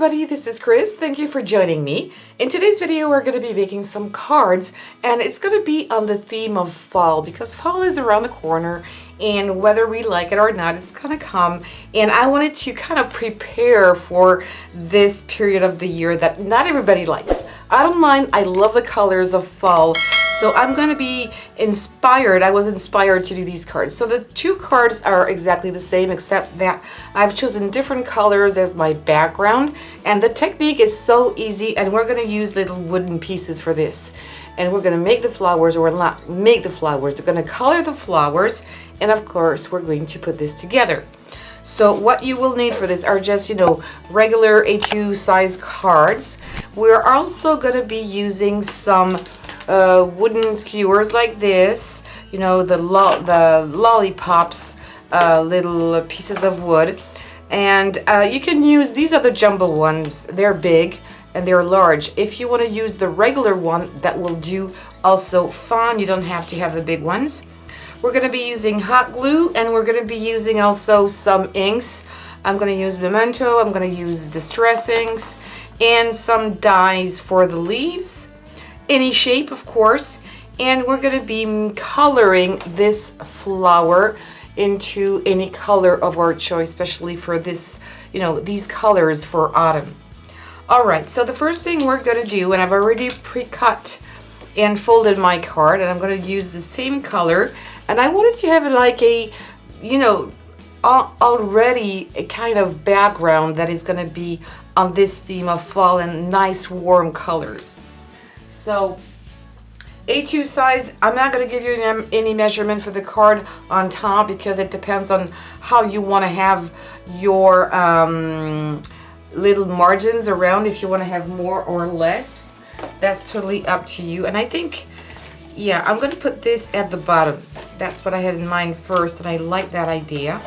everybody, this is Chris. Thank you for joining me. In today's video we're going to be making some cards, and it's going to be on the theme of fall because fall is around the corner, and whether we like it or not, it's going to come, and I wanted to kind of prepare for this period of the year that not everybody likes. I don't mind, I love the colors of fall. So I'm going to be inspired. I was inspired to do these cards. So the two cards are exactly the same, except that I've chosen different colors as my background. And the technique is so easy, and we're going to use little wooden pieces for this. And we're going to make the flowers, or not make the flowers. We're going to color the flowers, and of course we're going to put this together. So what you will need for this are just, regular A2 size cards. We're also going to be using some wooden skewers like this, the lollipops, little pieces of wood. And you can use, these are the jumbo ones. They're big and they're large. If you want to use the regular one, that will do also fine. You don't have to have the big ones. We're going to be using hot glue, and we're going to be using also some inks. I'm going to use Memento, I'm going to use Distress inks, and some dyes for the leaves. Any shape, of course. And we're going to be coloring this flower into any color of our choice, especially for this, these colors for autumn. All right, so the first thing we're going to do, and I've already pre-cut and folded my card, and I'm going to use the same color, and I wanted to have it like a, already a kind of background that is going to be on this theme of fall and nice warm colors. So A2 size, I'm not going to give you any measurement for the card on top because it depends on how you want to have your little margins around, if you want to have more or less. That's totally up to you. And I think, yeah, I'm going to put this at the bottom. That's what I had in mind first, and I like that idea.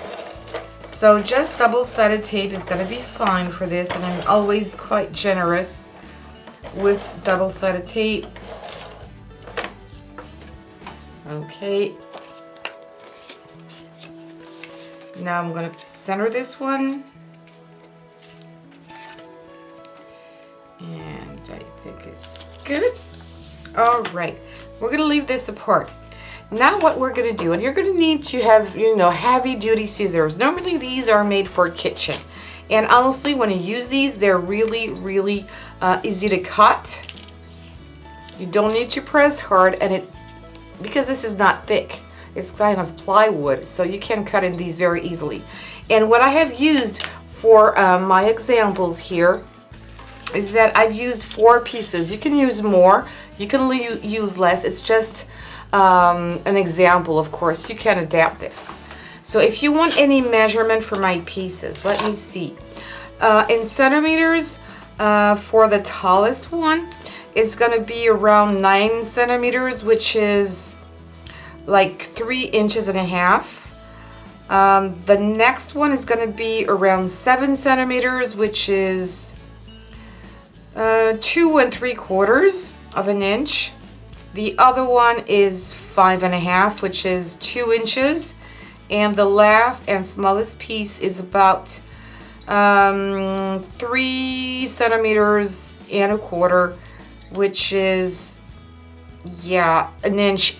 So just double-sided tape is going to be fine for this, and I'm always quite generous with double-sided tape. Okay. Now I'm going to center this one. And I think it's good. All right. We're going to leave this apart. Now what we're going to do, and you're going to need to have, heavy duty scissors. Normally these are made for kitchen. And honestly, when you use these, they're really, really easy to cut. You don't need to press hard, and because this is not thick, it's kind of plywood, so you can cut in these very easily. And what I have used for my examples here is that I've used 4 pieces. You can use more, you can use less. It's just an example, of course. You can adapt this. So if you want any measurement for my pieces, let me see. In centimeters, for the tallest one, it's going to be around 9 centimeters, which is like 3.5 inches. The next one is going to be around 7 centimeters, which is 2 3/4 of an inch. The other one is 5.5, which is 2 inches. And the last and smallest piece is about 3 centimeters and a quarter, which is, yeah, 1.25 inches.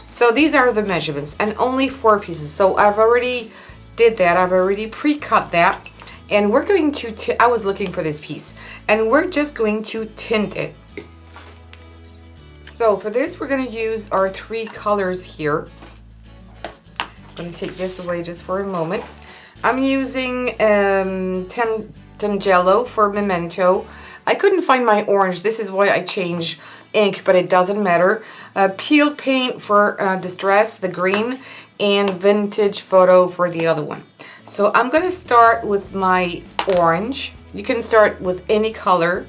So these are the measurements, and only 4 pieces. So I've already did that. I've already pre-cut that. And we're going to, I was looking for this piece, and we're just going to tint it. So for this, we're going to use our 3 colors here. I'm going to take this away just for a moment. I'm using Tangelo for Memento. I couldn't find my orange. This is why I changed ink, but it doesn't matter. Peel paint for Distress, the green, and Vintage Photo for the other one. So I'm going to start with my orange. You can start with any color.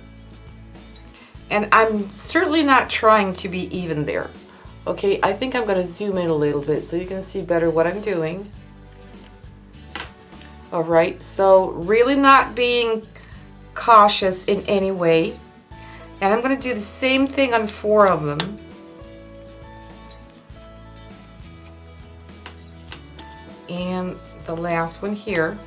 And I'm certainly not trying to be even there. Okay, I think I'm going to zoom in a little bit so you can see better what I'm doing. All right, so really not being cautious in any way. And I'm going to do the same thing on 4 of them. And the last one here.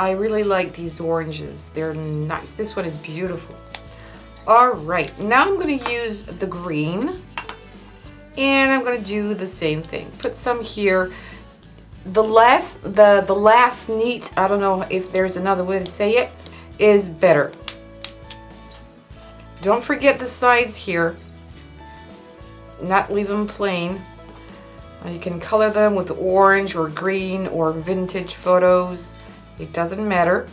I really like these oranges. They're nice. This one is beautiful. All right, now I'm going to use the green, and I'm going to do the same thing. Put some here. The last neat, I don't know if there's another way to say it, is better. Don't forget the sides here. Not leave them plain. You can color them with orange or green or vintage photos. It doesn't matter.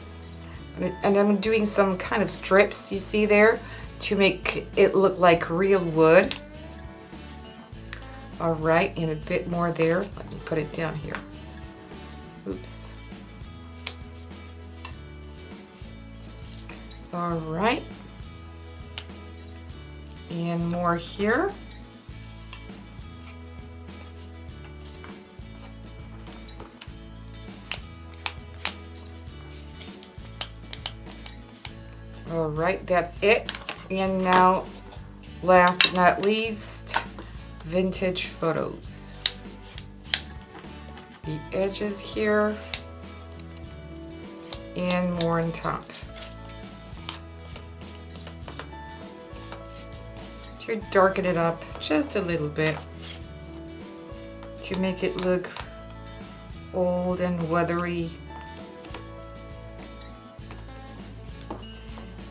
And I'm doing some kind of strips, you see there, to make it look like real wood. All right, and a bit more there. Let me put it down here. Oops. All right. And more here. All right, that's it. And now, last but not least, vintage photos. The edges here, and more on top. To darken it up just a little bit, to make it look old and weathery.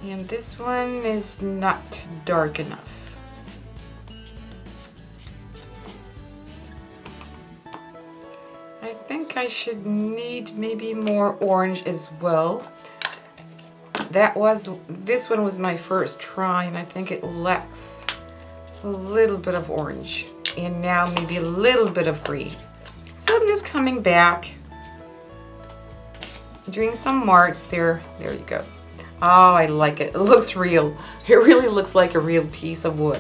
And this one is not dark enough. I think I should need maybe more orange as well. This one was my first try, and I think it lacks a little bit of orange. And now maybe a little bit of green. So I'm just coming back, doing some marks there. There you go. Oh, I like it. It looks real. It really looks like a real piece of wood.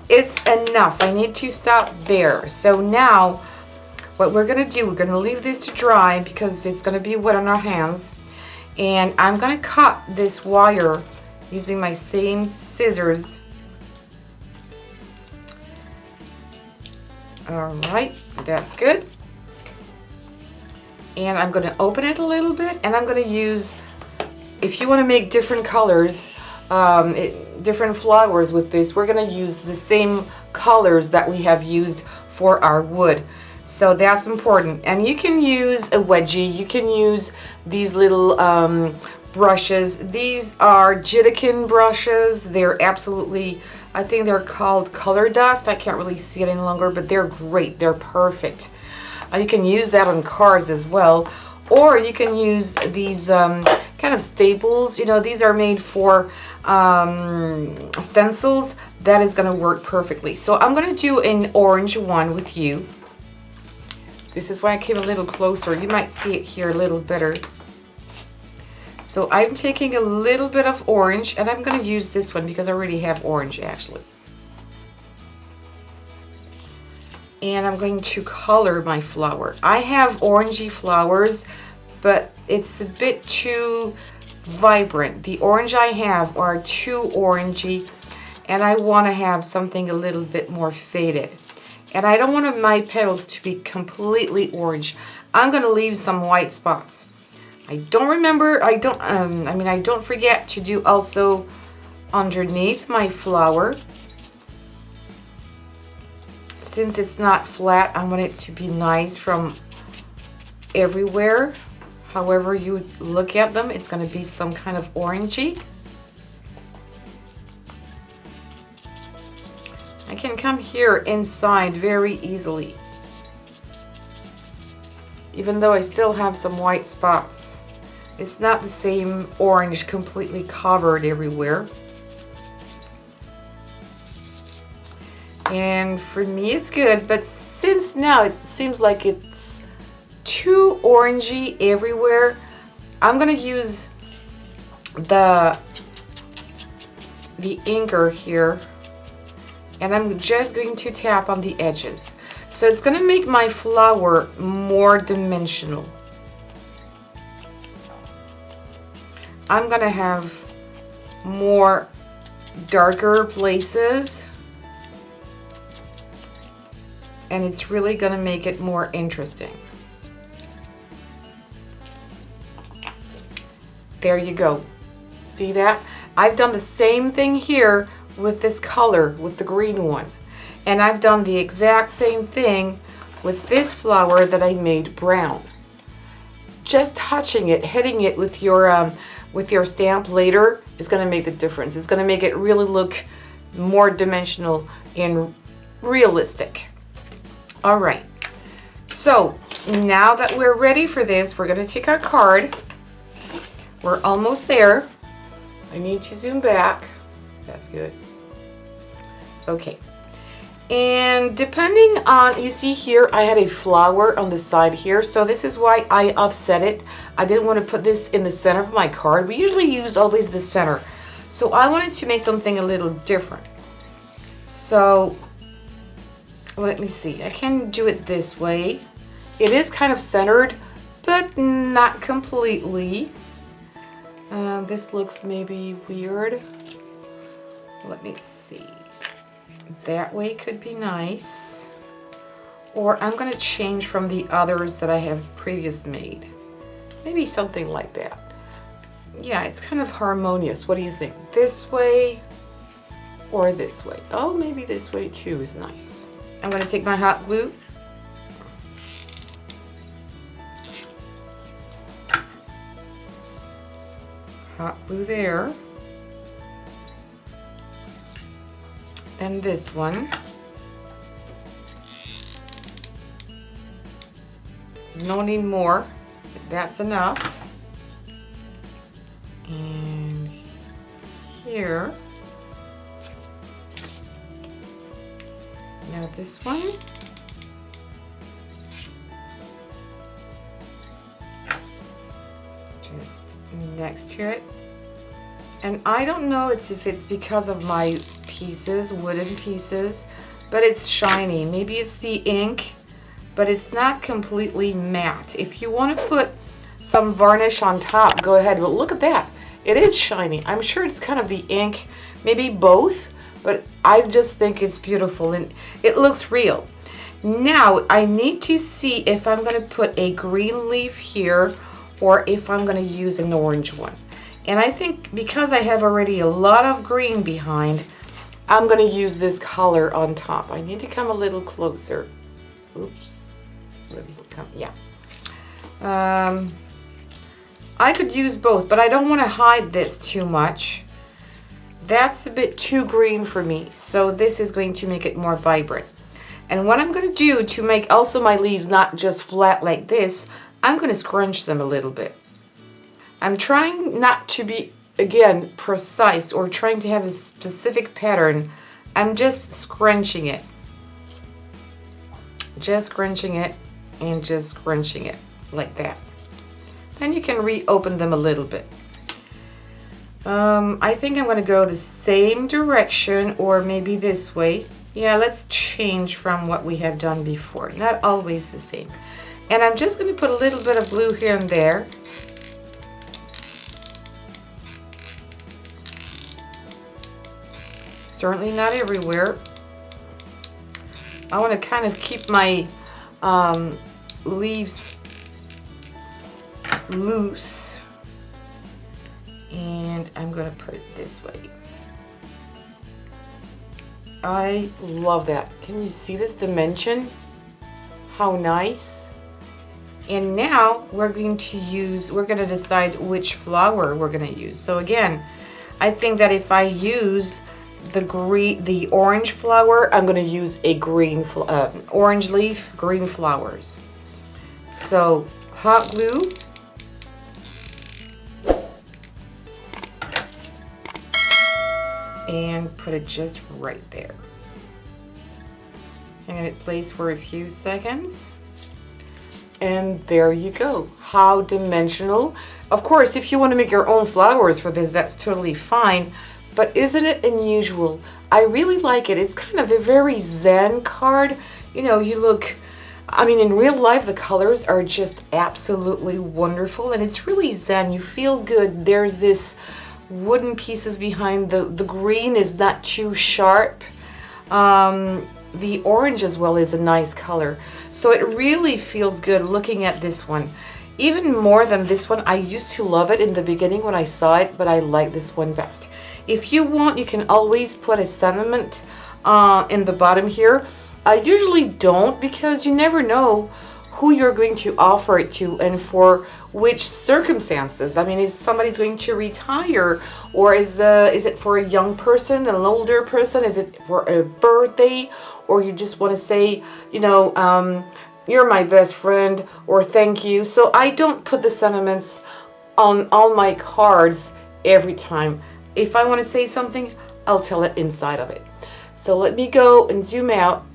It's enough. I need to stop there. So now, what we're going to do, we're going to leave this to dry because it's going to be wet on our hands. And I'm going to cut this wire using my same scissors. All right, that's good. And I'm going to open it a little bit, and I'm going to use, if you want to make different colors, different flowers with this, we're going to use the same colors that we have used for our wood. So that's important. And you can use a wedgie, you can use these little brushes. These are Jitikin brushes. They're absolutely, I think they're called Color Dust. I can't really see it any longer, but they're great. They're perfect. You can use that on cars as well. Or you can use these kind of staples. You know, these are made for stencils. That is going to work perfectly. So I'm going to do an orange one with you. This is why I came a little closer. You might see it here a little better. So I'm taking a little bit of orange, and I'm going to use this one because I already have orange actually. And I'm going to color my flower. I have orangey flowers, but it's a bit too vibrant. The orange I have are too orangey, and I want to have something a little bit more faded. And I don't want my petals to be completely orange. I'm going to leave some white spots. I don't forget to do also underneath my flower. Since it's not flat, I want it to be nice from everywhere. However you look at them, it's going to be some kind of orangey. I can come here inside very easily, even though I still have some white spots. It's not the same orange completely covered everywhere. And for me it's good, but since now it seems like it's too orangey everywhere, I'm gonna use the inker here, and I'm just going to tap on the edges. So it's gonna make my flower more dimensional. I'm gonna have more darker places, and it's really gonna make it more interesting. There you go. See that? I've done the same thing here with this color, with the green one. And I've done the exact same thing with this flower that I made brown. Just touching it, hitting it with your stamp later is going to make the difference. It's going to make it really look more dimensional and realistic. All right, so now that we're ready for this, we're going to take our card. We're almost there. I need to zoom back. That's good. Okay. And depending on, you see here, I had a flower on the side here, so this is why I offset it. I didn't want to put this in the center of my card. We usually use always the center. So I wanted to make something a little different. So let me see, I can do it this way. It is kind of centered, but not completely. This looks maybe weird. Let me see. That way could be nice. Or I'm going to change from the others that I have previous made. Maybe something like that. Yeah, it's kind of harmonious. What do you think? This way or this way? Oh, maybe this way too is nice. I'm going to take my hot glue. Hot glue there. And this one. No need more. That's enough. And here. Now this one. Just next to it. And I don't know if it's because of my pieces, wooden pieces, but it's shiny. Maybe it's the ink, but it's not completely matte. If you want to put some varnish on top, go ahead. But look at that. It is shiny. I'm sure it's kind of the ink, maybe both, but I just think it's beautiful and it looks real. Now I need to see if I'm going to put a green leaf here or if I'm going to use an orange one. And I think because I have already a lot of green behind, I'm going to use this color on top. I need to come a little closer. Oops. Let me come, yeah. I could use both, but I don't want to hide this too much. That's a bit too green for me, so this is going to make it more vibrant. And what I'm going to do to make also my leaves not just flat like this, I'm going to scrunch them a little bit. I'm trying not to be, again, precise or trying to have a specific pattern. I'm just scrunching it. Just scrunching it and just scrunching it like that. Then you can reopen them a little bit. I think I'm going to go the same direction or maybe this way. Yeah, let's change from what we have done before. Not always the same. And I'm just going to put a little bit of glue here and there. Certainly not everywhere. I want to kind of keep my leaves loose. And I'm going to put it this way. I love that. Can you see this dimension? How nice. And now we're going to decide which flower we're going to use. So again, I think that if I use the orange flower, I'm going to use a green orange leaf, green flowers. So hot glue. And put it just right there. Hang it in place for a few seconds. And there you go. How dimensional. Of course, if you want to make your own flowers for this, that's totally fine. But isn't it unusual? I really like it. It's kind of a very Zen card. You know, you look, I mean, in real life, the colors are just absolutely wonderful. And it's really Zen. You feel good. There's this wooden pieces behind. The green is not too sharp. The orange as well is a nice color. So it really feels good looking at this one. even more than this one. I used to love it in the beginning when I saw it, but I like this one best. If you want, you can always put a sentiment in the bottom here. I usually don't, because you never know who you're going to offer it to and for which circumstances. I mean, is somebody's going to retire, or is it for a young person, an older person? Is it for a birthday, or you just want to say, you know, you're my best friend, or thank you. So I don't put the sentiments on all my cards every time. If I want to say something, I'll tell it inside of it. So let me go and zoom out,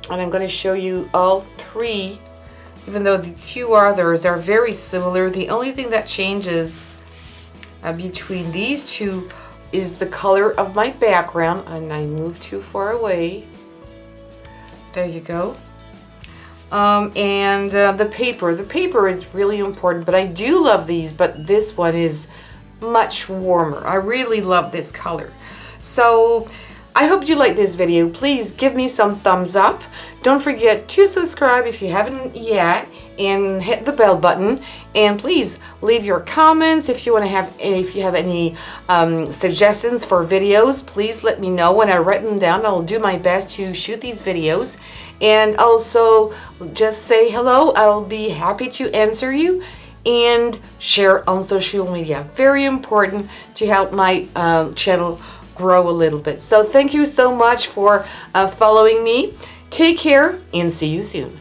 and I'm going to show you all three, even though the two others are very similar. The only thing that changes between these two is the color of my background, and I moved too far away. There you go. And the paper. The paper is really important, but I do love these, but this one is much warmer. I really love this color. So I hope you like this video. Please give me some thumbs up. Don't forget to subscribe if you haven't yet, and hit the bell button. And please leave your comments if you have any suggestions for videos. Please let me know. When I write them down, I'll do my best to shoot these videos. And also just say hello. I'll be happy to answer you, and share on social media. Very important to help my channel grow a little bit. So thank you so much for following me. Take care and see you soon.